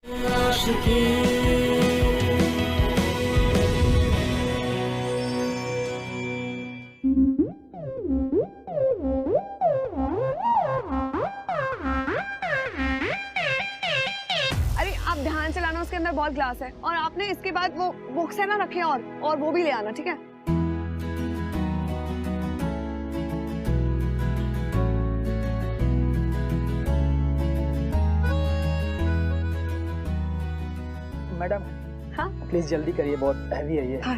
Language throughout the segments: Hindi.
अरे आप ध्यान से लाना, उसके अंदर बहुत ग्लास है। और आपने इसके बाद वो बुक्स है ना रखे, और वो भी ले आना, ठीक है? मैडम, हाँ प्लीज जल्दी करिए, बहुत हैवी है ये। हाँ।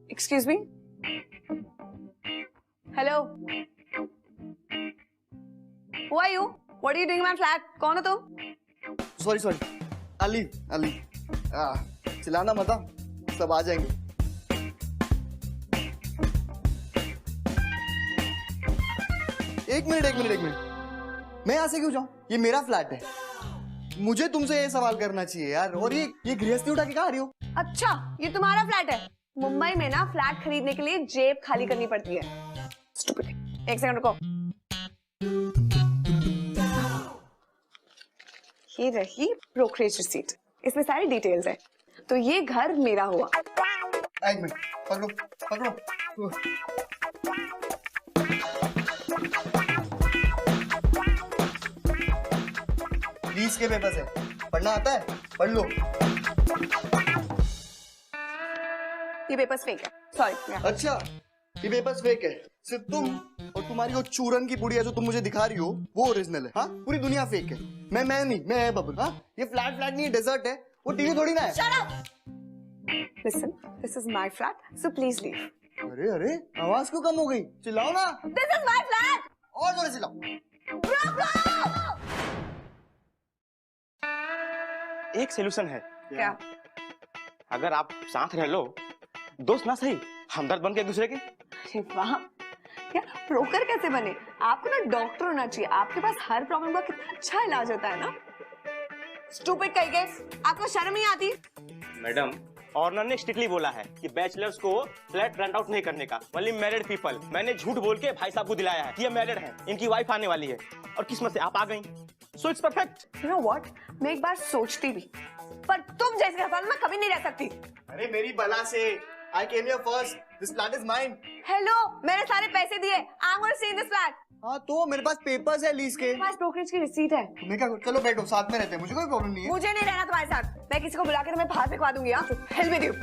Excuse me, hello, who are you? What are you doing in my flat? कौन हो तुम? सॉरी अली चिल्लाना मत, सब आ जाएंगे। एक मिनट, मैं यहाँ से क्यों जाऊँ? ये मेरा फ्लैट है, मुझे तुमसे ये सवाल करना चाहिए यार। और ये गृहस्थी उठा के कहाँ आ रही हो? अच्छा, ये तुम्हारा फ्लैट है? मुंबई में ना फ्लैट खरीदने के लिए जेब खाली करनी पड़ती है। Stupid. एक सेकंड रुको। ये रही ब्रोकरेज रिसीट, इसमें सारी डिटेल्स है। तो ये घर मेरा हुआ। एक मिनट, पकड़ो। लीज के पेपर्स है, पढ़ना आता है? पढ़ लो। ये पेपर्स फेक है, सॉरी। अच्छा, ये पेपर्स फेक है, सिर्फ तुम और तुम्हारी वो चूरन की पुड़िया जो तुम मुझे दिखा रही हो वो ओरिजिनल है। हाँ, पूरी दुनिया फेक है। मैं नहीं, मैं है बबल। हाँ, ये फ्लैट नहीं है, डेजर्ट है, वो टीवी थोड़ी ना है। Shut up! Listen, this is my flat, so please leave. अरे आवाज क्यों कम हो गई? चिल्लाओ ना। This is my flat! और जोर से चिल्लाओ। एक सोल्यूशन है। क्या? अगर आप साथ रह लो, दोस्त ना सही, हमदर्द बन के एक दूसरे के। अरे वाह, यार ब्रोकर कैसे बने? आपको ना डॉक्टर होना चाहिए, आपके पास हर प्रॉब्लम का कितना अच्छा इलाज होता है ना। स्टूपिड कहीं गए, आपको शर्म नहीं आती? मैडम, ऑनर ने स्ट्रिक्टली बोला है कि बैचलर्स को फ्लैट रेंट आउट नहीं करने का, ओनली मैरिड पीपल। मैंने झूठ बोल के भाई साहब को दिलाया है कि ये मैरिड है, इनकी वाइफ आने वाली है, और किस्मत से आप आ गई, so it's perfect. You know what, मैं एक बार सोचती भी, पर तुम जैसे हस्बैंड में कभी नहीं रह सकती। अरे मेरी बला से, I came here first. This flat is mine. Hello, मैंने सारे पैसे दिए। I'm going to stay in this flat. हाँ तो मेरे पास पेपर्स है लीज के। मेरे पास ब्रोकरेज की रिसीट है। तुम्हें क्या? चलो बैठो, साथ में रहते हैं, मुझे कोई प्रॉब्लम नहीं है। मुझे नहीं रहना तुम्हारे साथ, मैं किसी को बुला के तुम्हें बाहर फेंकवा दूंगी। हाँ, हेल्प विद यू।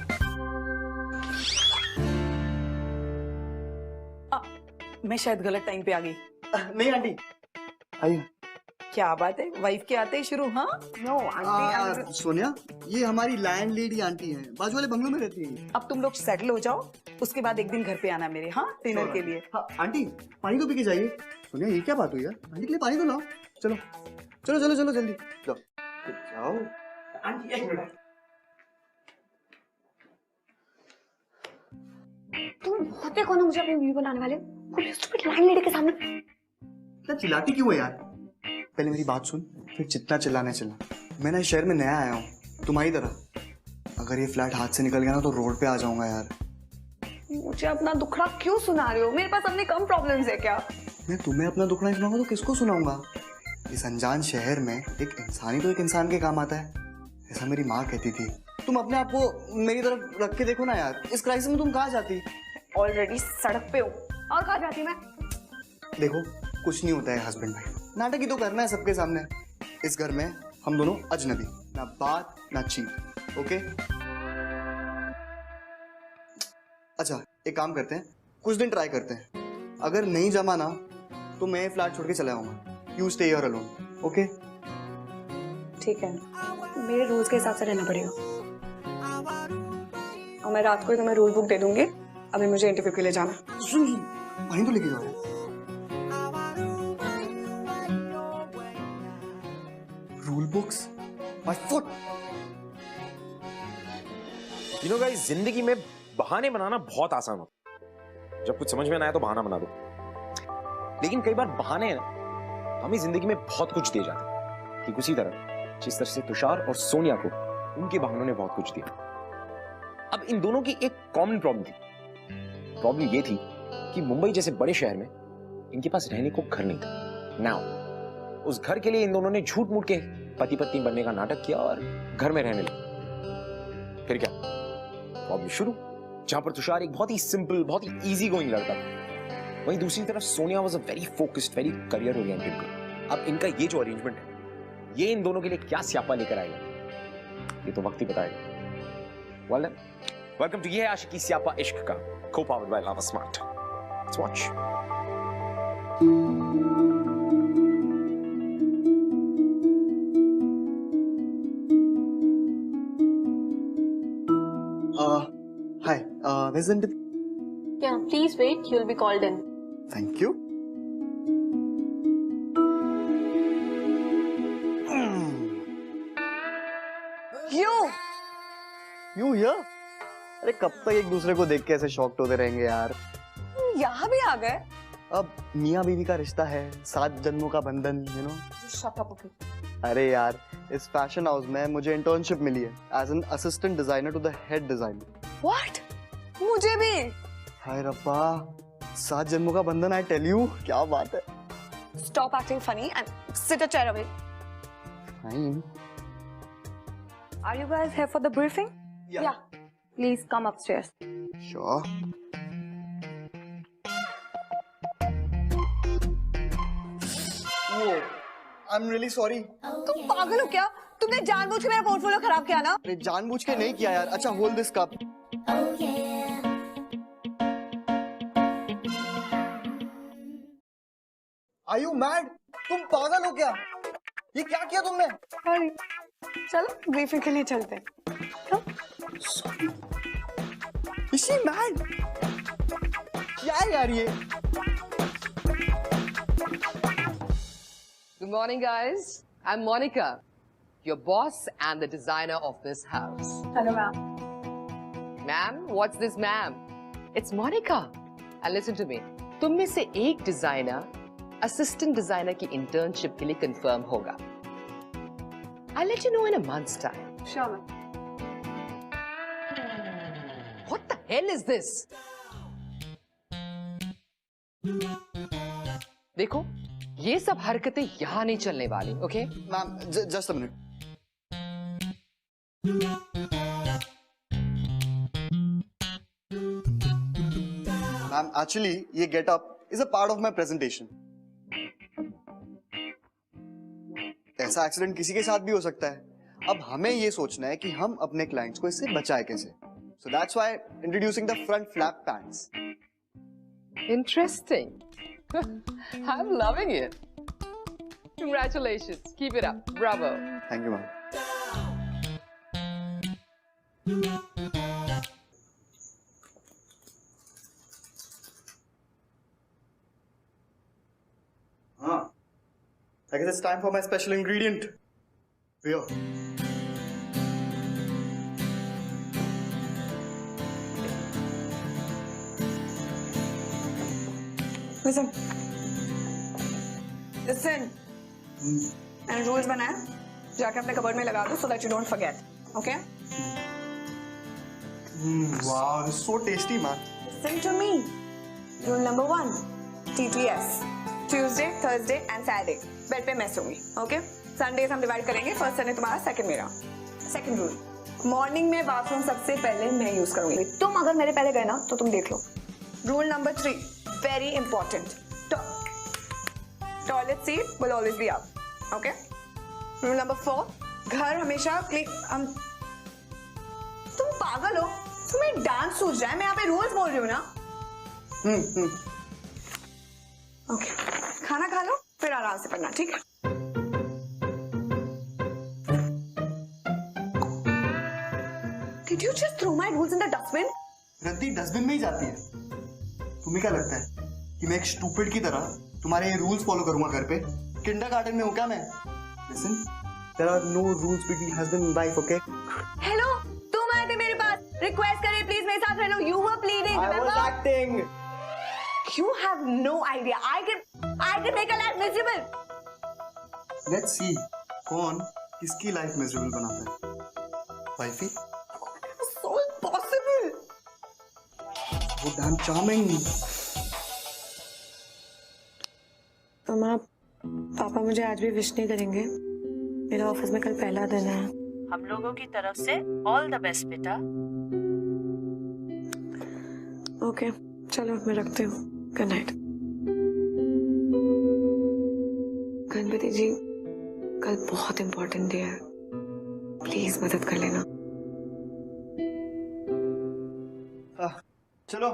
मैं शायद गलत टाइम पे आ गई। नहीं आंटी, आइए। क्या बात है, वाइफ के आते ही शुरू? हाँ, नो आंटी, सोनिया, ये हमारी लैंड लेडी आंटी है, बाजू वाले बंगलों में रहती है। अब तुम लोग सेटल हो जाओ, उसके बाद एक दिन घर पे आना मेरे। हाँ, डिनर के लिए। हाँ आंटी, पानी तो पी के जाइए। सोनिया, ये क्या बात हुई यार? आंटी के लिए पानी तो लाओ। चलो जल्दी जाओ। आंटी, एक मिनट। तुम होते कौन हो मुझे अपनी वीडियो बनाने वाले? कोई स्टूपिड लैंड लेडी के सामने इतना चिल्लाती क्यों है यार? पहले मेरी बात सुन, फिर जितना चिल्लाने चला। मैं ना इस शहर में नया आया हूँ, तुम्हारी तरह। अगर ये फ्लैट हाथ से निकल गया ना तो रोड पे आ जाऊंगा यार। मुझे अपना दुखड़ा क्यों सुना रहे हो? मेरे पास अपने कम प्रॉब्लम्स है क्या? मैं तुम्हें अपना दुखड़ा नहीं सुनाऊंगा तो किसको सुनाऊंगा? इस अनजान शहर में एक इंसान ही तो एक इंसान के काम आता है, ऐसा मेरी माँ कहती थी। तुम अपने आप को मेरी तरफ रख के देखो ना यार, इस क्राइसिस में तुम कहाँ जाती? ऑलरेडी सड़क पे हो, और कहाँ जाती मैं? देखो, कुछ नहीं होता है हस्बैंड भाई, नाटक ही तो करना है सबके सामने। इस घर में हम दोनों अजनबी, ना बात ना चीत। ओके? अच्छा, एक काम करते हैं, कुछ दिन ट्राई करते हैं। अगर नहीं जमा ना तो मैं फ्लैट छोड़ के चला आऊंगा। You stay here alone, okay? ठीक है, मेरे रूल्स के हिसाब से रहना पड़ेगा। और मैं रात को ही तुम्हें रूल बुक दे दूंगी। अभी मुझे इंटरव्यू के लिए जाना। सुन, पानी तो लेके जाओ। Rule books, my foot. You know guys, जिंदगी में बहाने बनाना बहुत आसान होता है। जब कुछ समझ में ना आए तो बहाना बना दो। लेकिन कई बार बहाने हमें जिंदगी में बहुत कुछ दे जाते हैं। ठीक उसी तरह जिस तरह से तुषार और सोनिया को उनके बहानों ने बहुत कुछ दिया। अब इन दोनों की एक कॉमन प्रॉब्लम थी। प्रॉब्लम ये थी कि मुंबई जैसे बड़े शहर में इनके पास रहने को घर नहीं था। नाउ उस घर के लिए इन दोनों ने झूठ मूठ के पति पत्नी बनने का नाटक किया और घर में रहने लगे। फिर क्या, प्रॉब्लम शुरू, जहां पर तुषार एक बहुत ही सिंपल, बहुत ही इजी गोइंग लड़का था, वहीं दूसरी तरफ Sonia was a very focused, very career oriented girl. अब इनका ये जो अरेंजमेंट है, ये इन दोनों के लिए क्या स्यापा लेकर आएगा, ये तो वक्त ही बताएगा। Well then, welcome to ये है आशिकी स्यापा इश्क का, co-powered by Lava Smart. Let's watch. Hi, where's the... Yeah, please wait. You'll be called in. Thank you. You here? अरे कब तक एक दूसरे को देख के ऐसे शॉक्ड होते रहेंगे यार। यहाँ भी आ गए। अब मियाँ बीवी का रिश्ता है, 7 जन्मों का बंधन, you know? Shut up, okay. अरे यार, इस फैशन हाउस में मुझे इंटर्नशिप मिली है as an assistant designer to the head designer. What? मुझे भी। हाय रब्बा, 7 जन्मों का बंधन, आई टेल यू, क्या बात है। Stop acting funny and sit a chair away. Fine. Are you guys here for the briefing? Yeah. Please come upstairs. Sure. Whoa, I'm really sorry. तुम पागल हो क्या? तुमने जानबूझ के मेरा पोर्टफोलियो खराब किया ना? अरे जानबूझ के नहीं किया यार। अच्छा, hold this cup. Are you mad? तुम पागल हो क्या? ये क्या किया तुमने? Sorry. चलो ब्रीफिंग के लिए चलते हैं। Is she mad? क्या है यार ये? Good morning, guys. I'm Monica, your boss and the designer of this house. Hello, ma'am. Ma'am, what's this, ma'am? It's Monica. And listen to me. तुम में से एक डिजाइनर असिस्टेंट डिजाइनर की इंटर्नशिप के लिए कंफर्म होगा. I'll let you know in a month's time. Sure, ma'am. What the hell is this? देखो, ये सब हरकतें यहाँ नहीं चलने वाली, okay? Ma'am, just a minute. Ma'am, actually ये getup is a part of my presentation. ऐसा एक्सीडेंट किसी के साथ भी हो सकता है। अब हमें ये सोचना है कि हम अपने क्लाइंट्स को इससे बचाए कैसे। So that's why introducing the front flap pants. Interesting. I'm loving it. Congratulations. Keep it up. Bravo. Thank you, ma'am. I guess it's time for my special ingredient. Here. Listen. मैंने रूल्स बनाया, जाके अपने कबर्ड में लगा दो so that you don't forget. Okay? Wow, this is so tasty, man. Listen to me. Rule number 1. TTS. Tuesday, Thursday and Saturday. Bed पे मैं सोऊंगी. Okay? Sundays हम डिवाइड करेंगे. First Sunday तुम्हारा, second मेरा. Second rule. मॉर्निंग में बाथरूम सबसे पहले मैं यूज करूंगी. तुम अगर मेरे पहले गए ना तो तुम देख लो. Rule number 3. Very important. Toilet seat will always be up. Okay? Rule number 4. घर हमेशा क्लीन. तुम पागल हो? तुम्हें डांस सूझ रहा है? मैं यहाँ पे रूल्स बोल रही हूँ ना. ओके, खाना खा लो फिर आराम से पढ़ना, ठीक है? Did you just throw my rules in the dustbin? रद्दी डस्टबिन में ही जाती है। तुम्हें क्या लगता है कि मैं एक स्टूपिड की तरह तुम्हारे ये रूल्स फॉलो करूंगा घर पे? किंडरगार्टन में हूँ क्या मैं? Listen, there are no rules between husband and wife, okay? Hello, तुम आए थे मेरे पास. रिक्वेस्ट करिए प्लीज मेरे साथ रह लो. You were pleading, I was remember? acting. You have no idea. I can make a life miserable. Let's see कौन किसकी लाइफ मिजरेबल बनाता है? वाइफी? So impossible. वो damn charming. तो माँ, पापा मुझे आज भी विश नहीं करेंगे। मेरा ऑफिस में कल पहला दिन है। हम लोगों की तरफ से ऑल द बेस्ट बेटा। ओके, चलो मैं रखती हूँ। Good night. गणपति जी, कल बहुत इम्पोर्टेंट डे है, प्लीज मदद कर लेना। चलो,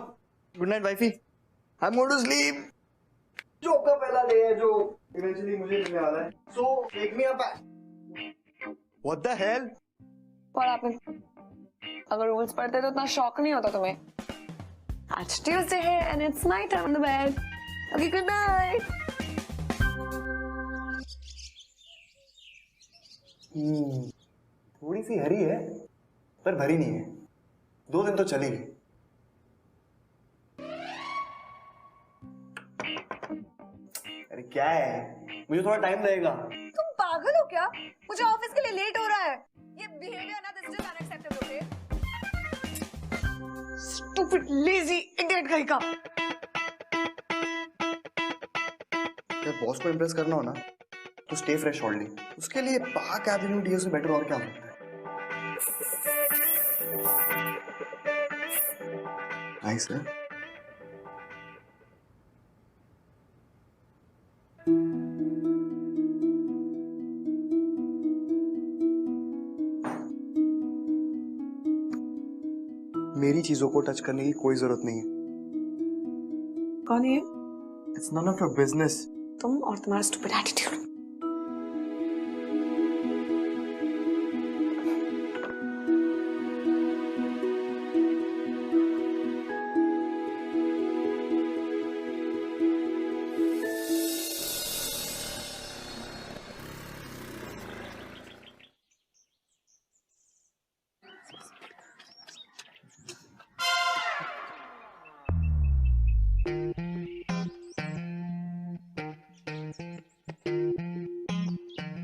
good night wifey. I am going to sleep. जो का पहला डे है जो इवेंचुअली मुझे मिलने वाला है। So take me up. What the hell? और आपने अगर रूल्स पढ़ते तो इतना शौक नहीं होता तुम्हें। आज ट्यूसडे है and it's night on the bed. Okay, good night. थोड़ी सी हरी है पर भरी नहीं है। 2 दिन तो चलेगी। अरे क्या है, मुझे थोड़ा टाइम लगेगा। तुम पागल हो क्या? मुझे ऑफिस के लिए लेट हो रहा है। ये बिहेवियर ना, this is unacceptable. Okay, stupid lazy idiot कहीं का। जब बॉस को इम्प्रेस करना हो ना तो स्टे फ्रेश ओनली। उसके लिए पार्क एवेन्यू डीओ से बेटर और क्या हो सकता है? नाइस है। मेरी चीजों को टच करने की कोई जरूरत नहीं है। कौन है? It's not of your business. तुम और तुम्हारा stupid attitude.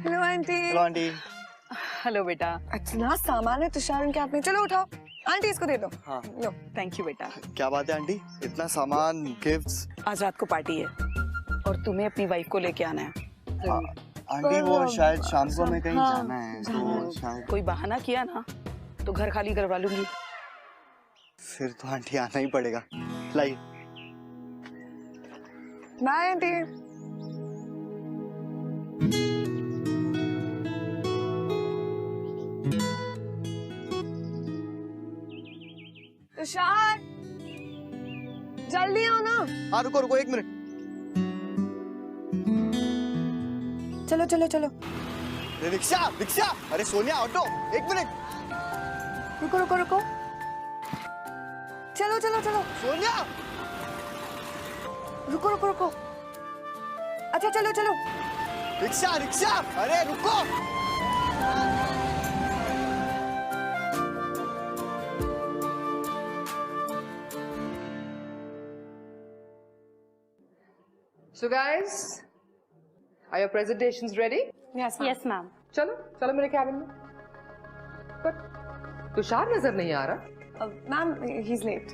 Hello aunty. Hello aunty. Hello बेटा। इतना सामान है तुषार उनके हाथ में। चलो उठाओ, आंटी इसको दे दो। हाँ। लो। थैंक यू बेटा। क्या बात है आंटी, इतना सामान, गिफ्ट्स। आज रात को पार्टी है और तुम्हें अपनी वाइफ को लेके आना है। आंटी वो शायद शाम को हमें कहीं जाना है तो शायद। कोई बहाना किया ना तो घर खाली करवा लूंगी। फिर तो आंटी आना ही पड़ेगा। लाइए। Bye aunty. तुषार, जल्दी आओ ना। हाँ रुको रुको 1 मिनट। चलो चलो चलो। Rickshaw rickshaw. अरे सोनिया ऑटो, 1 मिनट। रुको रुको रुको। चलो चलो चलो। सोनिया। रुको रुको रुको। अच्छा चलो चलो। Rickshaw rickshaw. अरे रुको। So guys, are your presentations ready? Yes Yes, ma'am. चलो चलो मेरे कैबिन में। पर तुषार नजर नहीं आ रहा। Ma'am, he is late.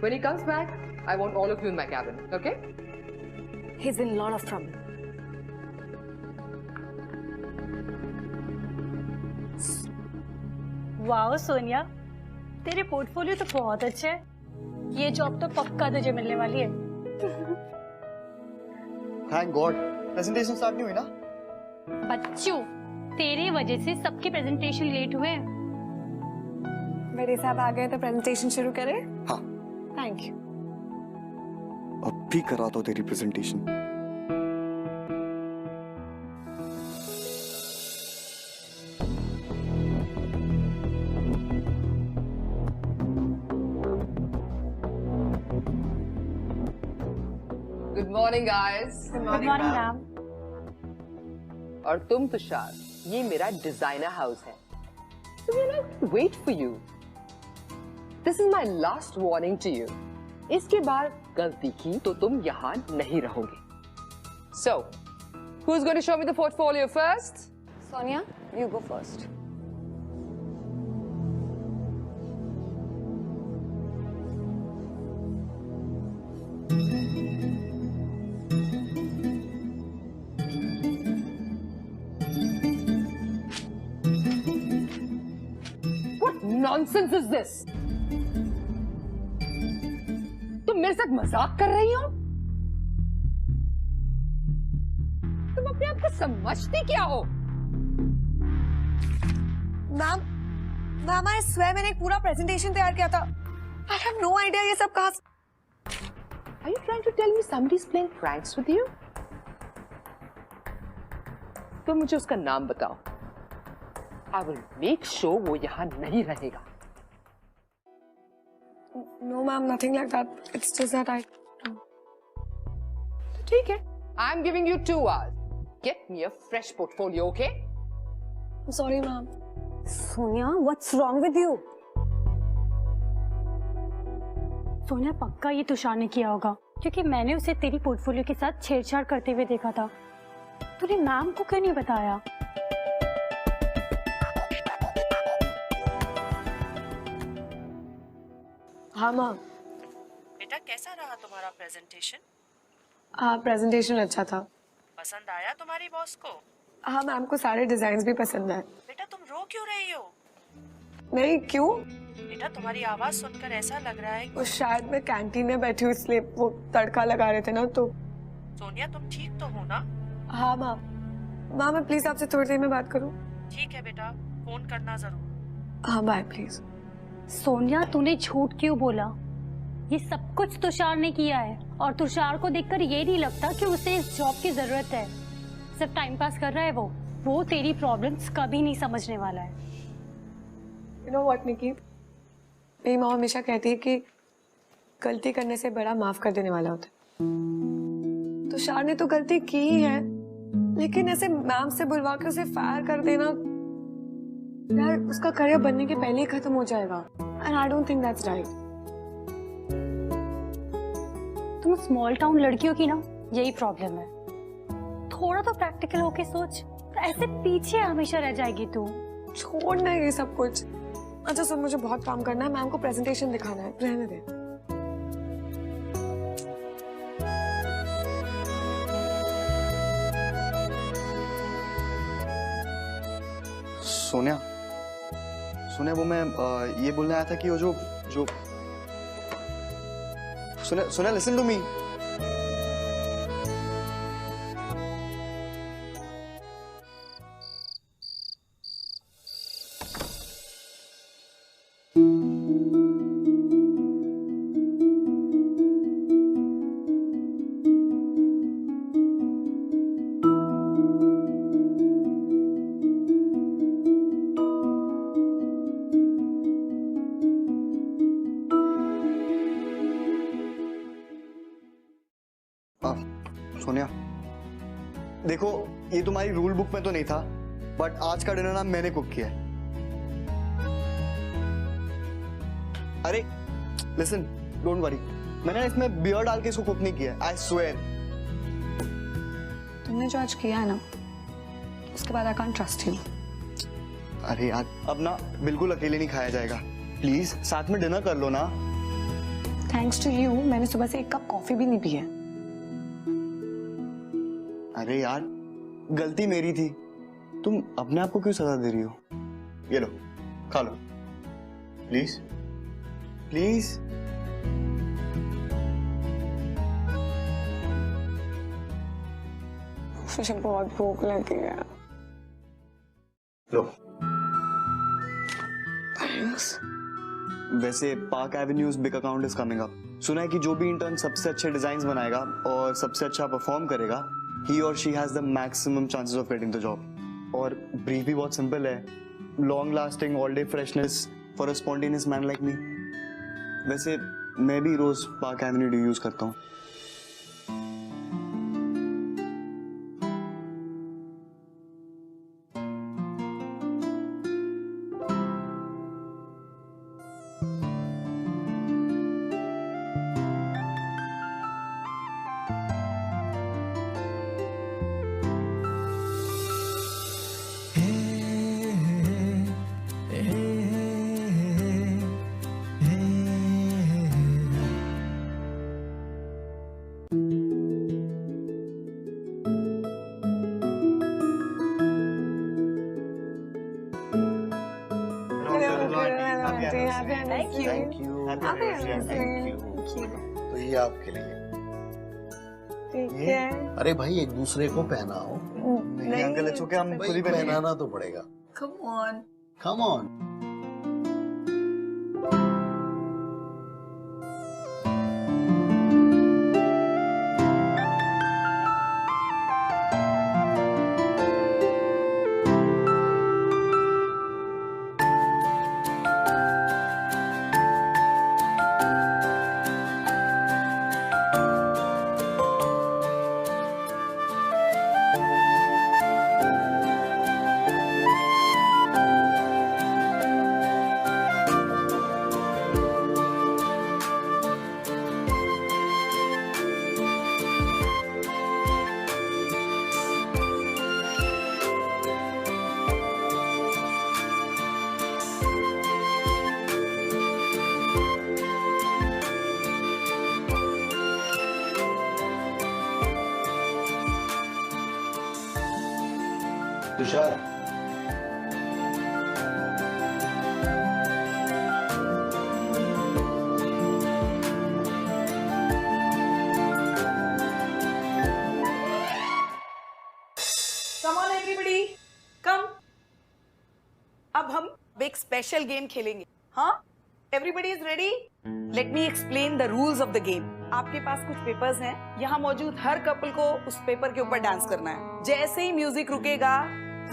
When he comes back, I want all of you in my cabin. Okay? He's in a lot of trouble. Wow Sonia, तेरे पोर्टफोलियो तो बहुत अच्छे है। ये जॉब तो पक्का तुझे मिलने वाली है। Thank God. प्रेजेंटेशन स्टार्ट नहीं हुई ना? बच्चों, तेरी वजह से सबके प्रेजेंटेशन लेट हुए हैं। मेरे साहब आ गए तो प्रेजेंटेशन शुरू करें? हाँ। Thank you. अब भी करा दो तेरी presentation. Good morning, guys. Good morning ma'am. और तुम तुषार, ये मेरा डिजाइनर हाउस है। So we're not to wait for you. This is my last warning to you. इसके बाद गलती की तो तुम यहाँ नहीं रहोगे। So, who's going to show me the portfolio first? Sonia, you go first. nonsense is this? तुम मेरे साथ मजाक कर रही हो? तुम अपने आप को समझती क्या हो? मैम आई स्वेयर मैंने एक पूरा प्रेजेंटेशन तैयार किया था। आई हैव नो आइडिया ये सब कहाँ। Are you trying to tell me somebody's playing pranks with you? तो मुझे उसका नाम बताओ। I will make sure वो यहाँ नहीं रहेगा। No ma'am, nothing like that. It's just that I. ठीक है। I'm giving you 2 hours. Get me a fresh portfolio, okay? I'm sorry ma'am. Sonia, what's wrong with you? Sonia, पक्का ये तुषार ने किया होगा, क्योंकि मैंने उसे तेरी पोर्टफोलियो के साथ छेड़छाड़ करते हुए देखा था। तूने मैम को क्यों नहीं बताया? हाँ मैम। बेटा, कैसा रहा तुम्हारा प्रेजेंटेशन? हाँ, प्रेजेंटेशन अच्छा था। पसंद आया तुम्हारी बॉस को? हाँ मैम को सारे डिजाइन भी पसंद आए। बेटा, तुम रो क्यों रही हो? नहीं, क्यों? बेटा, तुम्हारी आवाज सुनकर ऐसा लग रहा है वो शायद मैं कैंटीन में बैठी हूँ इसलिए वो तड़का लगा रहे थे ना तो। सोनिया, तुम ठीक तो हो ना? हाँ मैम। मैम मैं प्लीज आपसे थोड़ी देर में बात करूँ? ठीक है बेटा, फोन करना जरूर। हाँ बाय प्लीज। सोनिया, तूने झूठ क्यों बोला? ये सब कुछ तुषार ने किया है और तुषार को देखकर ये नहीं लगता कि उसे इस जॉब की जरूरत है। सिर्फ टाइम पास कर रहा है वो तेरी प्रॉब्लम्स कभी नहीं समझने वाला है। You know what, निकी? मेरी माँ हमेशा कहती है कि गलती करने से बड़ा माफ कर देने वाला होता है। तुषार ने तो गलती की ही है, लेकिन ऐसे मैम से बुलवा के उसे फायर कर देना, यार उसका करियर बनने के पहले ही खत्म हो जाएगा। And I don't think that's right. तुम स्मॉल टाउन लड़कियों की ना यही प्रॉब्लम है। थोड़ा तो प्रैक्टिकल होके सोच, तो ऐसे पीछे हमेशा रह जाएगी तू। छोड़ ना ये सब कुछ। अच्छा सुन, मुझे बहुत काम करना है, मैम को प्रेजेंटेशन दिखाना है, रहने दे। सोनिया, सोनिया वो मैं ये बोलने आया था कि वो जो Sonia listen to me. Sonia देखो, ये तुम्हारी रूल बुक में तो नहीं था, बट आज का डिनर ना मैंने कुक किया है। अरे लिसन, डोंट वरी, मैंने इसमें बियर डाल के इसको कुक नहीं किया, आई स्वेयर। तुमने जो आज किया है ना, उसके बाद आई कांट ट्रस्ट यू। अरे यार, अब ना बिल्कुल अकेले नहीं खाया जाएगा, प्लीज साथ में डिनर कर लो ना। थैंक्स टू यू, मैंने सुबह से 1 कप कॉफी भी नहीं पी है। अरे यार, गलती मेरी थी, तुम अपने आप को क्यों सजा दे रही हो? ये लो, खा लो प्लीज प्लीज। मुझे बहुत भूख लगी है। लो। थैंक्स। वैसे park avenues big account is coming up. सुना है कि जो भी इंटर्न सबसे अच्छे डिजाइन बनाएगा और सबसे अच्छा परफॉर्म करेगा, he or she has the maximum chances of getting the job. और ब्रीफ भी बहुत सिंपल है, long lasting all day freshness for a spontaneous man like me. वैसे मैं भी रोज पार्क एवेन्यू डी यूज करता हूँ। Thank you. तो ये आपके लिए। अरे भाई एक दूसरे को पहनाओ। नहीं अंकल, अच्छो के हम खुद ही पहनाना तो पड़ेगा। Come on. Tushar, Come on everybody, come. अब हम एक स्पेशल गेम खेलेंगे, हाँ? Everybody is ready? Let me explain the rules of the game. आपके पास कुछ पेपर्स हैं, यहाँ मौजूद हर कपल को उस पेपर के ऊपर डांस करना है। जैसे ही म्यूजिक रुकेगा,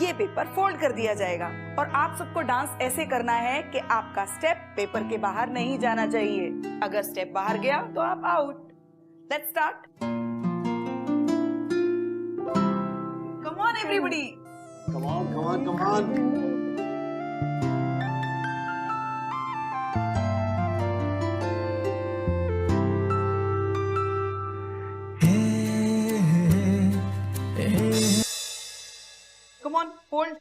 ये पेपर फोल्ड कर दिया जाएगा और आप सबको डांस ऐसे करना है कि आपका स्टेप पेपर के बाहर नहीं जाना चाहिए। अगर स्टेप बाहर गया तो आप out. Let's start. Come on everybody. come on, come on, come on. Come on, hold.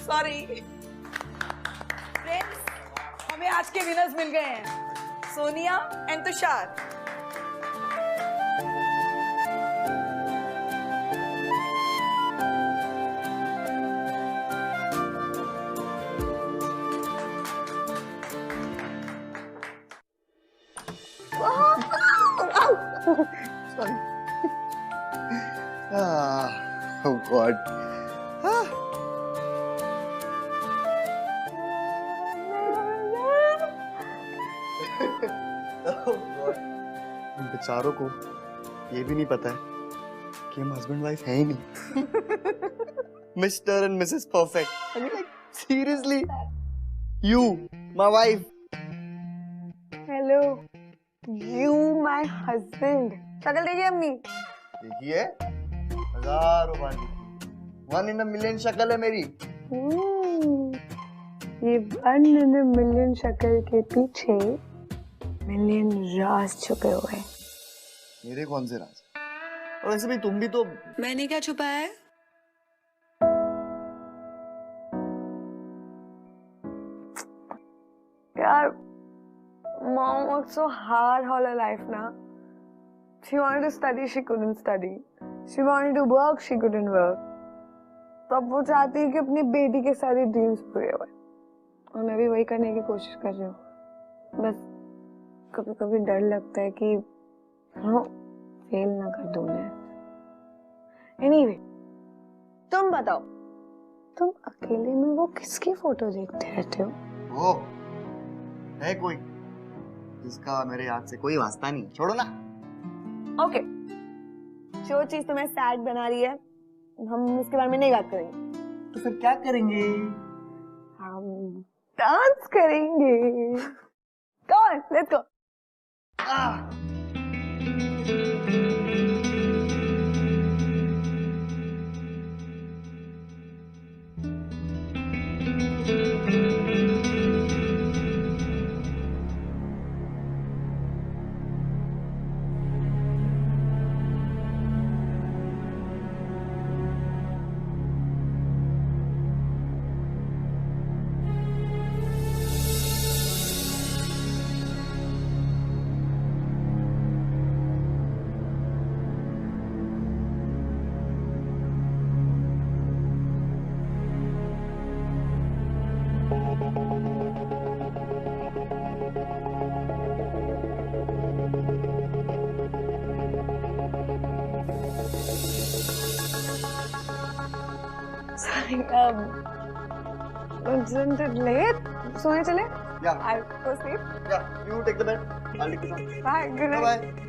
Sorry friends, हमें आज के विनर्स मिल गए हैं, Sonia and Tushar. Sorry. Oh God. इन बेचारों को ये भी नहीं पता है कि हम हस्बैंड वाइफ है ही नहीं। Mister and Mrs perfect. I mean, like, seriously, you, my wife. Hello, you my husband. शक्ल देखिए अपनी। देखिए, हजारों बार देखी, 1 in a million शक्ल है मेरी। ये 1 in a million शक्ल के पीछे मिलियन राज छुपे हुए हैं। मेरे कौन से राज? और वैसे भी तुम भी तो। मैंने क्या छुपाया है? यार, mom worked so hard all her life ना। She wanted to study, she couldn't study. She wanted to work, she couldn't work. तब वो चाहती है कि अपनी बेटी के सारे ड्रीम्स पूरे हों। और मैं भी वही करने की कोशिश कर रही हूँ। बस कभी कभी डर लगता है कि फेल ना कर दूं मैं। Anyway, तुम बताओ, तुम अकेले में वो किसकी फोटो देखते रहते हो? वो है कोई जिसका मेरे याद से कोई वास्ता नहीं, छोड़ो ना। ओके, जो चीज तुम्हें सैड बना रही है हम उसके बारे में नहीं बात करेंगे। तो फिर क्या करेंगे? हम डांस करेंगे। Come on, let's go. Sorry, isn't it late? सोने चले? Yeah. I'll go sleep. Yeah, you take the bed. I'll take the phone. Bye. Good night. Bye-bye.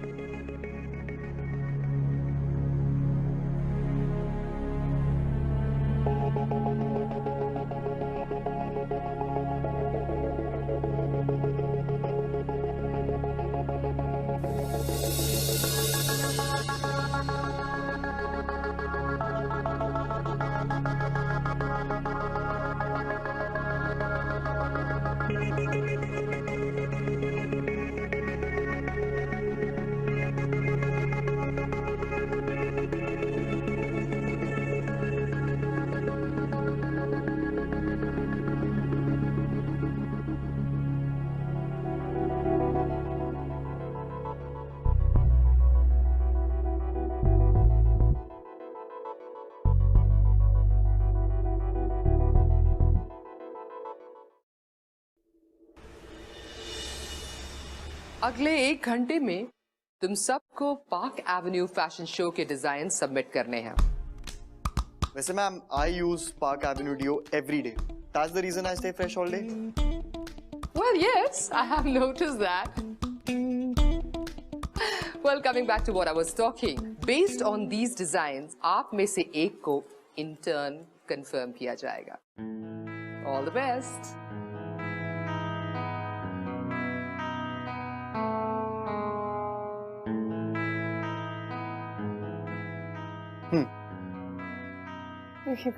अगले 1 घंटे में तुम सबको पार्क एवेन्यू फैशन शो के डिजाइन सबमिट करने हैं। वैसे ma'am, I use Park Avenue Deo every day. That's the reason I stay fresh all day. Well, yes, I have noticed that. Well, coming back to what I was talking, based on these designs, आप में से एक को intern confirm किया जाएगा। All the best.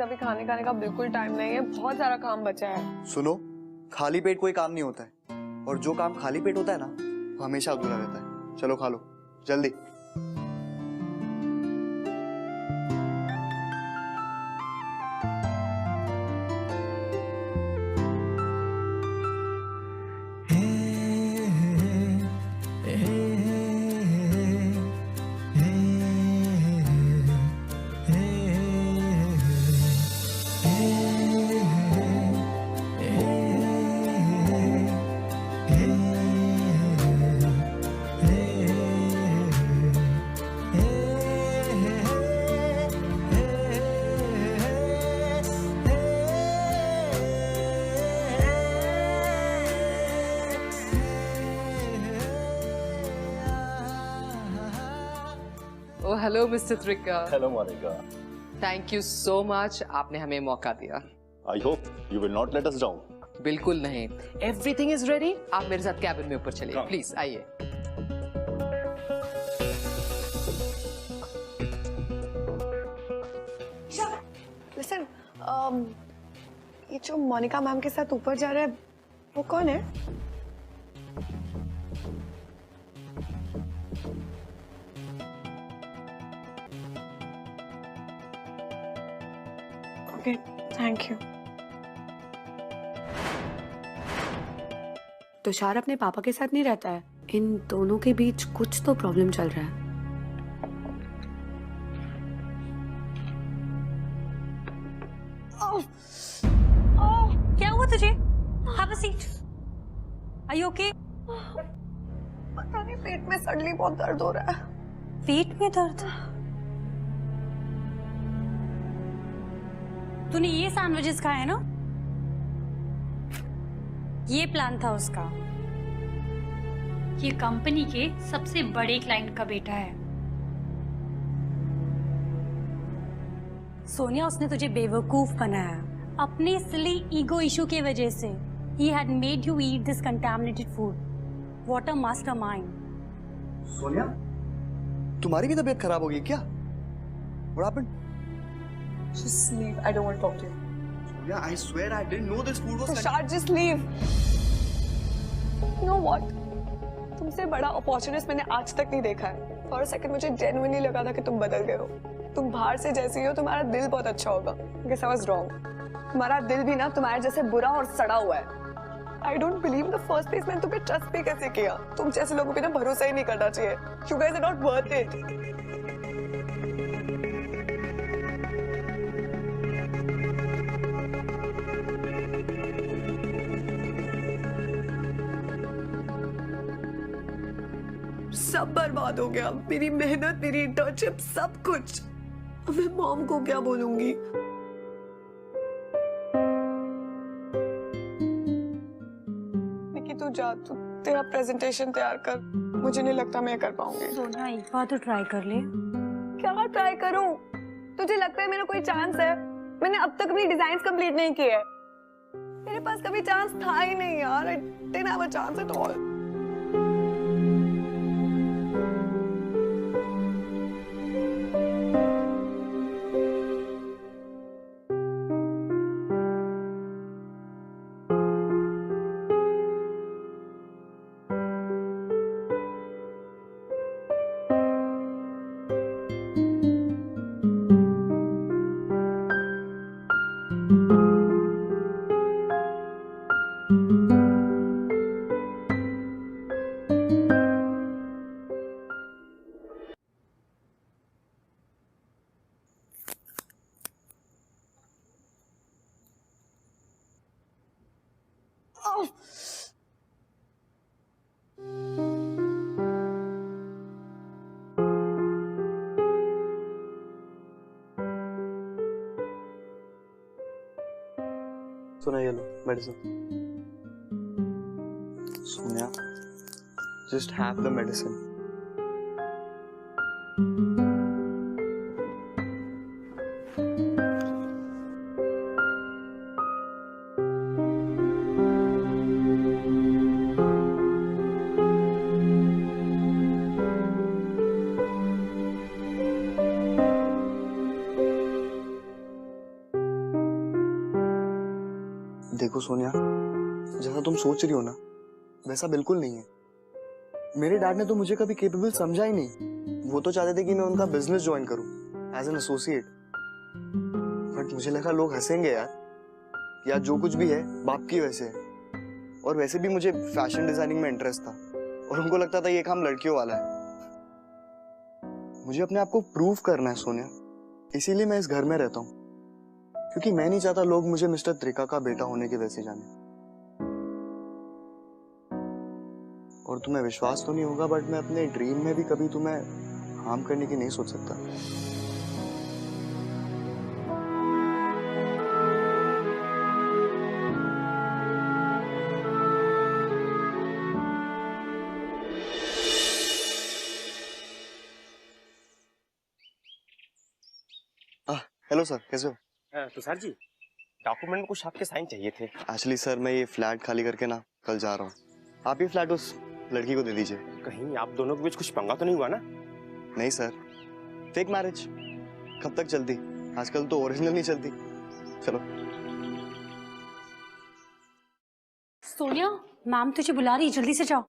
अभी खाने खाने का बिल्कुल टाइम नहीं है, बहुत सारा काम बचा है। सुनो, खाली पेट कोई काम नहीं होता है, और जो काम खाली पेट होता है ना वो हमेशा अधूरा रहता है। चलो खा लो जल्दी। Oh, hello, Mr. Trika. Hello, Monica. Thank you so much. आपने हमें मौका दिया। I hope you will not let us down. बिल्कुल नहीं। Everything is ready. आप मेरे साथ कैबिन में ऊपर चलिए, प्लीज आइए। Listen, ये जो मोनिका मैम के साथ ऊपर जा रहा है वो कौन है? Okay, thank you. तुषार अपने पापा के साथ नहीं रहता है। इन दोनों के बीच कुछ तो प्रॉब्लम चल रहा है। क्या हुआ तुझे? Have a seat. Are you okay? पता नहीं, पेट में सडनली बहुत दर्द हो रहा है। पेट में दर्द? तूने ये सैंडविचेस खाए ना? ये प्लान था उसका। ये कंपनी के सबसे बड़े क्लाइंट का बेटा है। सोनिया, उसने तुझे बेवकूफ बनाया अपने सिली ईगो इशू की वजह से। He had made you eat this contaminated food. What a mastermind. Sonia, तुम्हारी भी तबीयत खराब होगी क्या? What happened? Just leave. I don't want to talk to you. Sonia, I swear I didn't know this food was. Tushar, just leave. You know what? तुमसे बड़ा अपॉर्चुनिस्ट मैंने आज तक नहीं देखा है। फॉर अ सेकंड मुझे जेन्युइनली लगा था कि तुम बदल गए हो। तुम बाहर से जैसी हो, तुम्हारा दिल बहुत अच्छा होगा। Guess I was wrong. तुम्हारा दिल भी ना तुम्हारे जैसे बुरा और सड़ा हुआ है। I don't believe in the first place मैंने तुम्हें ट्रस्ट भी कैसे किया? तुम जैसे लोगों पे ना भरोसा ही नहीं करना चाहिए। You guys are not worth it. सब बर्बाद हो गया, मेरी मेहनत, मेरी इंटर्नशिप, सब कुछ। अब मैं मॉम को क्या बोलूंगी? निकी, तू जा, तू तेरा प्रेजेंटेशन तैयार कर। मुझे नहीं लगता मैं कर पाऊंगी। सोनिया, एक बार तो ट्राई कर ले। क्या ट्राई करूं? तुझे लगता है मेरा कोई चांस है? मैंने अब तक अपनी डिजाइन्स कंप्लीट नहीं किए हैं। मेरे पास कभी चांस था ही नहीं यार। I didn't have a chance at all. सुना, ये लो medicine. Sonia, just have the medicine. देखो सोनिया, जैसा तुम सोच रही हो ना, वैसा बिल्कुल नहीं है। मेरे डैड ने तो मुझे कभी केपेबल समझा ही नहीं। वो तो चाहते थे कि मैं उनका बिजनेस ज्वाइन करूं एज एन एसोसिएट। बट मुझे लगा लोग हंसेंगे यार जो कुछ भी है बाप की वजह से है। और वैसे भी मुझे फैशन डिजाइनिंग में इंटरेस्ट था और उनको लगता था ये काम लड़कियों वाला है। मुझे अपने आप को प्रूव करना है सोनिया, इसीलिए मैं इस घर में रहता हूँ, क्योंकि मैं नहीं चाहता लोग मुझे मिस्टर त्रिका का बेटा होने के वैसे जाने। और तुम्हें विश्वास तो नहीं होगा, बट मैं अपने ड्रीम में भी कभी तुम्हें हार्म करने की नहीं सोच सकता। हेलो सर, कैसे हो? तुषार जी, डॉक्यूमेंट में कुछ आपके साइन चाहिए थे। एक्चुअली सर, मैं ये फ्लैट खाली करके ना कल जा रहा हूँ। आप ये फ्लैट उस लड़की को दे दीजिए। कहीं आप दोनों के बीच कुछ पंगा तो नहीं हुआ ना? नहीं सर, फेक मैरिज कब तक चलती? आजकल तो ओरिजिनल नहीं चलती। चलो। सोनिया, मैम तुझे बुला रही है, जल्दी से जाओ।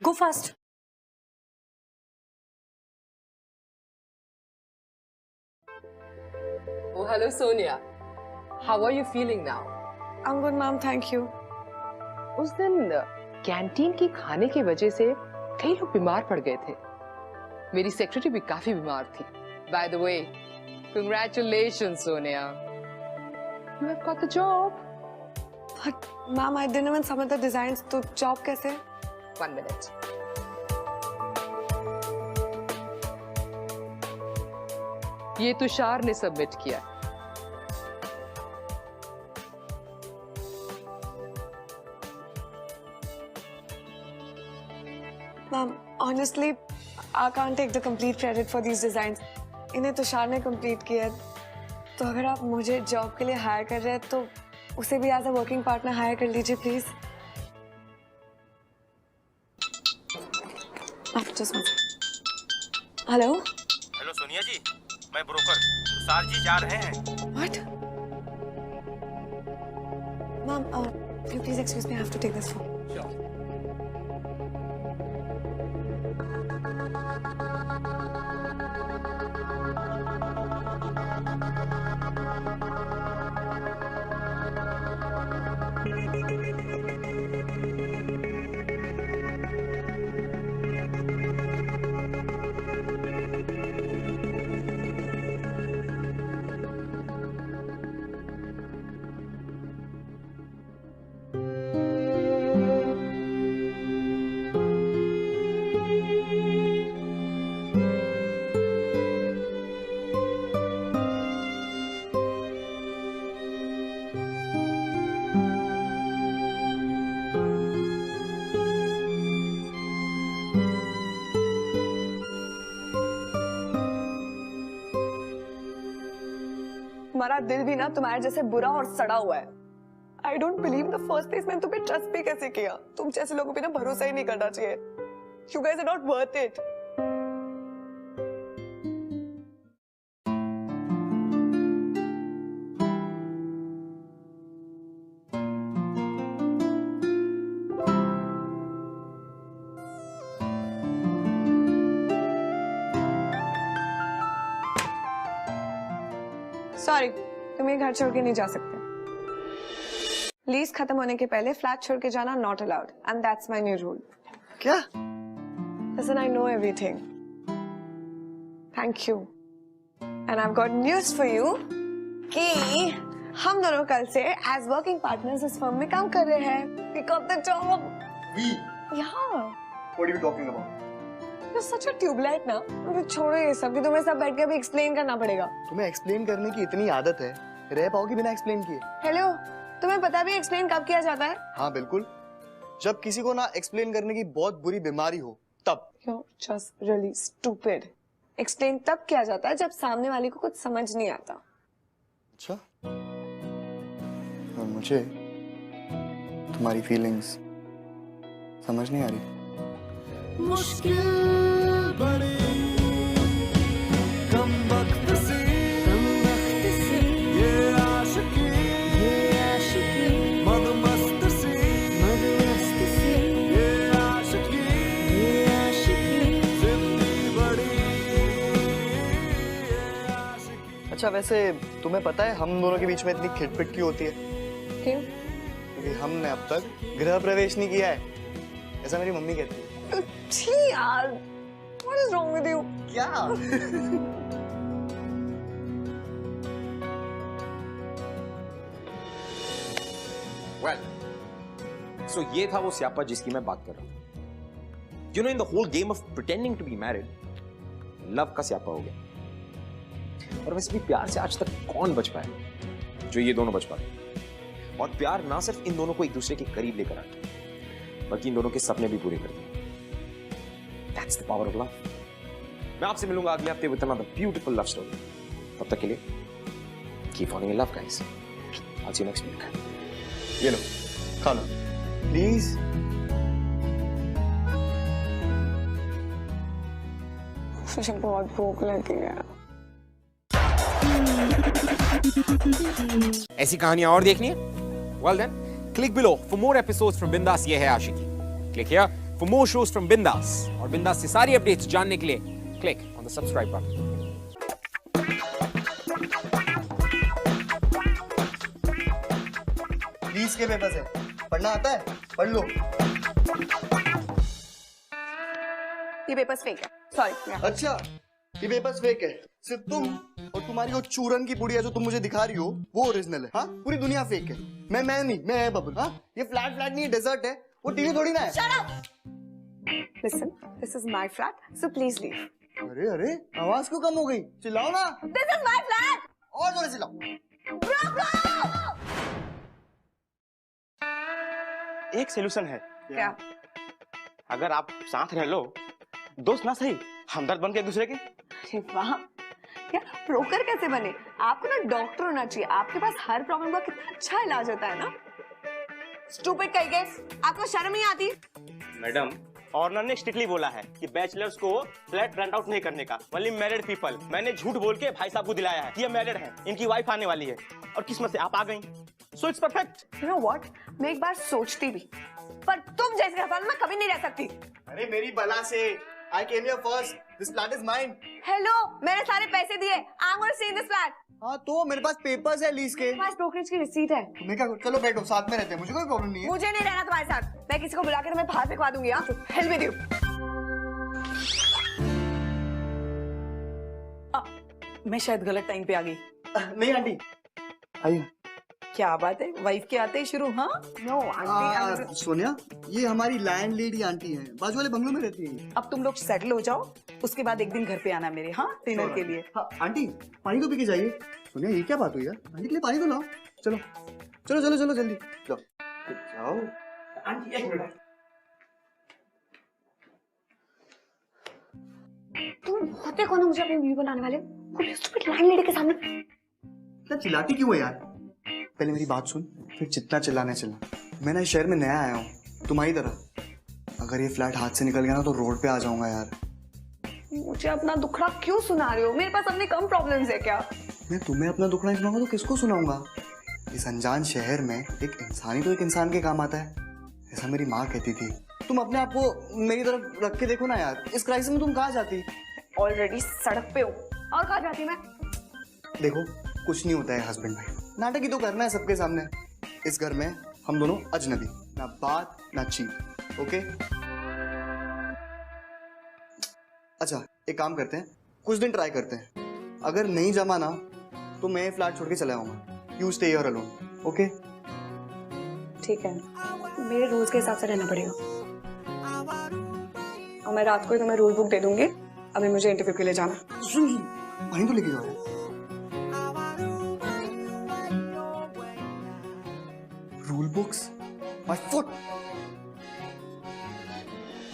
गो fast. Oh, hello, Sonia. How are you feeling now? I'm good, ma'am. Thank you. उस दिन कैंटीन की खाने की वजह से कई लोग बीमार पड़ गए थे। मेरी सेक्रेटरी भी काफी बीमार थी। By the way, congratulations, Sonia. You have got the job. But, ma'am, I didn't even submit the designs. तो job कैसे? 1 minute. ये तुषार ने सबमिट किया। Ma'am, honestly, I can't take the complete credit for these designs. इन्हें तुषार ने complete किया। तो अगर आप मुझे जॉब के लिए हायर कर रहे हैं तो उसे भी as a working partner hire कर लीजिए please. Hello hello Sonia ji, मैं ब्रोकर तुषार जी जा रहे हैं। What ma'am, please excuse me, I have to take this phone. तुम्हारा दिल भी ना तुम्हारे जैसे बुरा और सड़ा हुआ है। I don't believe the first place मैंने तुम्हें ट्रस्ट भी कैसे किया। तुम जैसे लोगों पे ना भरोसा ही नहीं करना चाहिए। You guys are not worth it. Sorry, तुम ये घर छोड़ के नहीं जा सकते। लीज खत्म होने के पहले फ्लैट छोड़ के जाना not allowed and that's my new rule. क्या? Listen, I know everything. Thank you and I have got news for you कि हम दोनों कल से एज वर्किंग पार्टनर्स इस फर्म में काम कर रहे हैं। Pick up the job. We? Yeah. What are you talking about? You're such a tubelight ना। अबे छोड़ो ये सब, कि तुम्हें सब बैठ के अभी एक्सप्लेन करना पड़ेगा। तुम्हें एक्सप्लेन करने की इतनी आदत है, रह पाओगी बिना एक्सप्लेन किए? हेलो, तुम्हें पता भी एक्सप्लेन कब किया जाता है? हाँ बिल्कुल, जब किसी को ना एक्सप्लेन करने की बहुत बुरी बीमारी हो तब। You're just really stupid. Explain तब किया जाता है जब सामने वाले को कुछ समझ नहीं आता। अच्छा, और मुझे तुम्हारी फीलिंग्स समझ नहीं आ रही। मुश्किल बड़ी कम वक्त से ये आशिकी मदमस्त से ये आशिकी जिंदगी बड़ी ये आशिकी। अच्छा, वैसे तुम्हें पता है हम दोनों के बीच में इतनी खिटपिट क्यों होती है? क्यों? क्योंकि हमने अब तक गृह प्रवेश नहीं किया है, ऐसा मेरी मम्मी कहती है। छी यार, what is wrong with you? क्या? Well, so ये था वो स्यापा जिसकी मैं बात कर रहा हूं। You know, in the whole game of pretending to be married, love का स्यापा हो गया। और वैसे भी प्यार से आज तक कौन बच पाया जो ये दोनों बच पाए। और प्यार ना सिर्फ इन दोनों को एक दूसरे के करीब लेकर आता, बल्कि इन दोनों के सपने भी पूरे करता है। That's the power of love. मैं आपसे मिलूंगा अगले हफ्ते with another beautiful love story. तब तक के लिए keep falling in love, guys. I'll see you next week. ये लो, खा लो, प्लीज। मुझे बहुत भूख लगी है। ऐसी कहानियां और देखनी है? Well then, click below for more episodes from Bindas ये है आशिकी. Click here for more shows from Bindas. और Bindas से सारी अपडेट्स जानने के लिए click on the subscribe button. Please के पेपर्स है, पढ़ना आता है? पढ़ लो। ये पेपर्स फेक है। सॉरी। अच्छा, ये पेपर्स फेक है। सिर्फ तुम और तुम्हारी वो चूरन की पुड़िया जो तुम मुझे दिखा रही हो वो ओरिजिनल है। हाँ, पूरी दुनिया फेक है। मैं नहीं, मैं है बबल। हाँ, ये फ्लैट नहीं, डेजर्ट है। वो टीवी थोड़ी ना है। Shut up! Listen, this is my flat, so please leave. अरे अरे, आवाज क्यों कम हो गई? चिल्लाओ ना। This is my flat. और जोर से चिल्लाओ। एक सोल्यूशन है। क्या? अगर आप साथ रह लो, दोस्त ना सही, हमदर्द बन के एक दूसरे के। अरे वाह, यार ब्रोकर कैसे बने? आपको ना डॉक्टर होना चाहिए, आपके पास हर प्रॉब्लम का कितना अच्छा इलाज होता है ना। स्टूपिड कहिए, आपको शर्म नहीं आती? मैडम, ऑनर ने स्ट्रिक्टली बोला है कि बैचलर्स को फ्लैट रेंट आउट नहीं करने का, ओनली मैरिड पीपल। मैंने झूठ बोल के भाई साहब को दिलाया है कि ये मैरिड हैं, इनकी वाइफ आने वाली है, और किस्मत से आप आ गई, so it's perfect. You know what, मैं एक बार सोचती भी, पर तुम जैसे हस्बैंड मैं कभी नहीं रह सकती। अरे मेरी बला से, I came here first. This flat is mine. Hello, मैंने सारे पैसे दिए। I'm going to stay in this flat. हाँ तो मेरे पास पेपर्स है लीज के। मेरे पास ब्रोकरेज की रिसीट है। मैं क्या, चलो बैठो, साथ में रहते हैं, मुझे कोई प्रॉब्लम नहीं है। मुझे नहीं रहना तुम्हारे साथ, मैं किसी को बुला के तुम्हें बाहर फेंकवा दूंगी। हाँ, हेल्प विद यू। मैं शायद गलत टाइम पे आ गई। नहीं आंटी, आइए। क्या बात है, वाइफ के आते ही शुरू। हाँ, नो आंटी, सोनिया, ये हमारी लैंडलेडी आंटी हैं, बाजू वाले बंगलों में रहती हैं। अब तुम लोग सेटल हो जाओ, उसके बाद एक दिन घर पे आना मेरे। हाँ, डिनर के लिए। हाँ आंटी, पानी तो पी के जाइए। सोनिया, ये क्या बात हुई यार, आंटी के लिए पानी तो लाओ। चलो चलो चलो चलो जल्दी जाओ जाओ। आंटी एक मिनट, तुम होते कौन हो मुझे अपनी वीडियो बनाने वाले? लाइन लेडी के सामने इतना चिल्लाती क्यों है यार? पहले मेरी बात सुन, फिर जितना चिल्लाने चिल्ला। मैं ना इस शहर में नया आया हूँ, तुम्हारी तरह। अगर ये फ्लैट हाथ से निकल गया ना तो रोड पे आ जाऊंगा यार। मुझे अपना दुखड़ा क्यों सुना रहे हो? मेरे पास अपने कम प्रॉब्लम्स है क्या? मैं तुम्हें अपना दुख नहीं सुनाऊंगा तो किसको सुनाऊंगा? इस अनजान शहर में एक इंसान ही तो एक इंसान के काम आता है, ऐसा मेरी माँ कहती थी। तुम अपने आप को मेरी तरफ रख के देखो ना यार, इस क्राइसिस में तुम कहाँ जाती? ऑलरेडी सड़क पे हो, और कहाँ जाती मैं? देखो, कुछ नहीं होता है हस्बैंड भाई, नाटक ही तो करना है सबके सामने। इस घर में हम दोनों अजनबी, ना बात ना चीत, ओके? अच्छा, एक काम करते हैं, कुछ दिन ट्राई करते हैं। अगर नहीं जमा ना तो मैं फ्लैट छोड़ के चला आऊंगा। You stay here alone, okay? ठीक है, मेरे रूल्स के हिसाब से रहना पड़ेगा, और मैं रात को ही तुम्हें रूल बुक दे दूंगी। अभी मुझे इंटरव्यू के लिए जाना। सुन, पानी तो लेके जाओ यार। Rule books, my foot.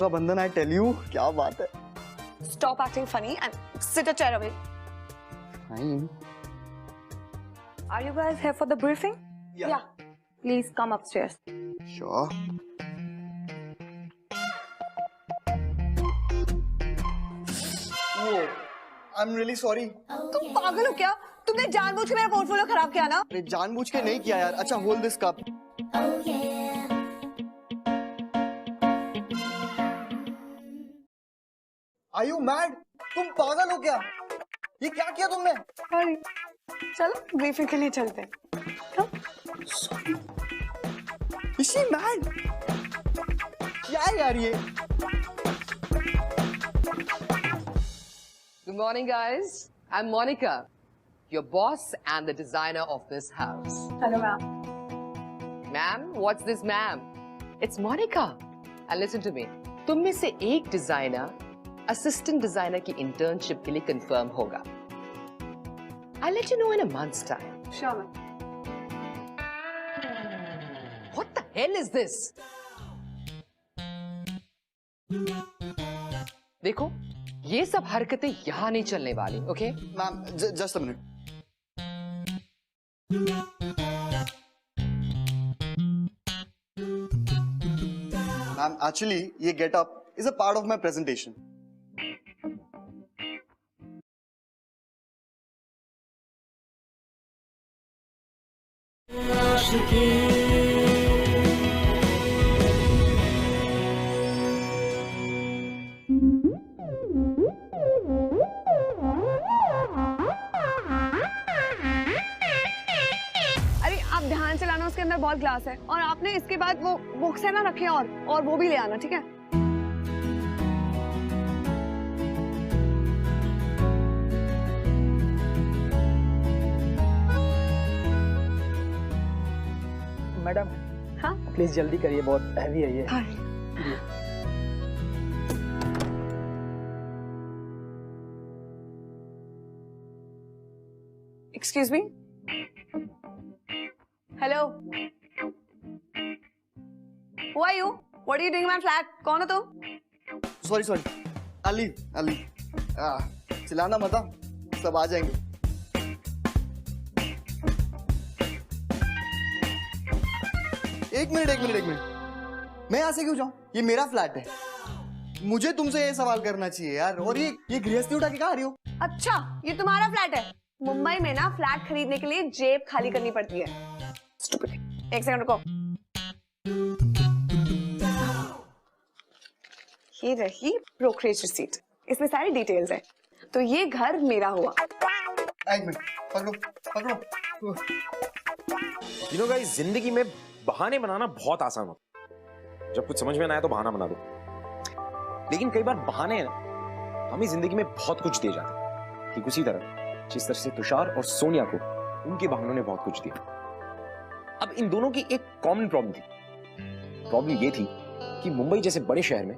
बंधन, आई टेल यू, क्या बात है। Stop acting funny and sit a chair away. Fine. Are you guys here for the briefing? Yeah. Please come upstairs. Sure. Oh, I'm really sorry. तुम पागल हो क्या? तुमने जानबूझ के मेरा पोर्टफोलियो खराब किया ना? अरे जानबूझ के नहीं किया यार। अच्छा, hold this cup. Are you mad? तुम पागल हो क्या? ये क्या किया तुमने? Sorry. चलो ब्रीफिंग के लिए चलते हैं। Is she mad? क्या है यार ये? Good morning, guys. I'm Monica, your boss and the designer of this house. Hello, ma'am. Ma'am, what's this, ma'am? It's Monica. And listen to me. तुम में से एक डिजाइनर असिस्टेंट डिजाइनर की इंटर्नशिप के लिए कंफर्म होगा. I'll let you know in a month's time. Sure, ma'am. What the hell is this? देखो, ये सब हरकतें यहाँ नहीं चलने वाली, okay? Ma'am, just a minute. Ma'am, actually ये getup is a part of my presentation. अरे आप ध्यान से लाना, उसके अंदर बहुत ग्लास है, और आपने इसके बाद वो बुक्स है ना रखे, और वो भी ले आना, ठीक है? मैडम, हाँ? प्लीज जल्दी करिए, बहुत हैवी है ये। हाँ। Excuse me? Hello? Who are you? What are you doing in my flat? कौन हो तुम? Sorry. I'll leave. चिल्लाना मत, सब आ जाएंगे। एक मिनट, मैं यहाँ से क्यों जाऊं? ये मेरा फ्लैट है, मुझे तुमसे ये सवाल करना चाहिए यार। और ये गृहस्थी उठा के कहाँ आ रही हो? अच्छा, ये तुम्हारा फ्लैट है? मुंबई में ना फ्लैट खरीदने के लिए जेब खाली करनी पड़ती है। Stupid. एक सेकंड रुको। ये रही ब्रोकरेज रिसीट, इसमें सारी डिटेल्स है। तो ये घर मेरा हुआ। एक मिनट, पकड़ो। यू नो गाइस, जिंदगी में बहाने बनाना बहुत आसान होता है। जब कुछ समझ में ना आए तो बहाना बना दो। लेकिन कई बार बहाने ना हमें जिंदगी में बहुत कुछ दे जाते हैं। ठीक उसी तरह जिस तरह से तुषार और सोनिया को उनके बहानों ने बहुत कुछ दिया। अब इन दोनों की एक कॉमन प्रॉब्लम थी। प्रॉब्लम ये थी कि मुंबई जैसे बड़े शहर में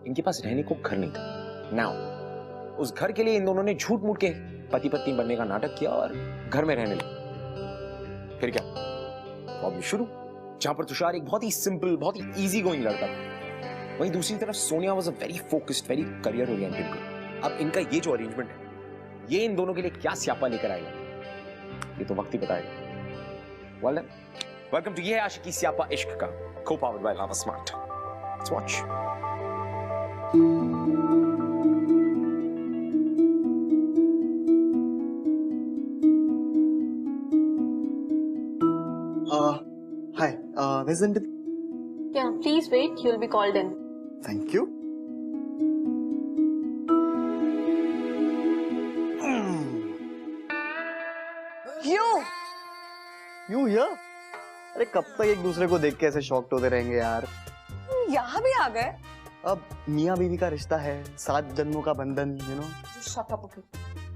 इनके पास रहने को घर नहीं था। नाउ उस घर के लिए इन दोनों ने झूठ मूठ के पति पत्नी बनने का नाटक किया और घर में रहने लगे। फिर क्या, प्रॉब्लम शुरू। जहां पर तुषार एक बहुत ही सिंपल, बहुत ही इजी गोइंग लड़का था, वहीं दूसरी तरफ Sonia was a very focused, very career oriented girl. अब इनका ये जो अरेंजमेंट है, ये इन दोनों के लिए क्या स्यापा लेकर आएगा, ये तो वक्त ही बताएगा। Well then, welcome to ये है आशिकी स्यापा इश्क का, co-powered by Lava Smart. Let's watch. Hi, where's Anvit? Yeah, please wait. You'll be called in. Thank you. You here? अरे कब तक एक दूसरे को देख के ऐसे शॉक्ड होते रहेंगे यार? यहाँ भी आ गए? अब मियाँ बीवी का रिश्ता है, 7 जन्मों का बंधन, you know? Shut up, okay.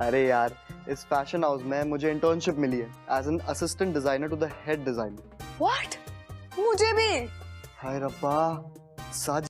अरे यार, इस फैशन हाउस में मुझे इंटर्नशिप मिली है as an assistant designer to the head designer. What? मुझे भी? हाय रब्बा, 7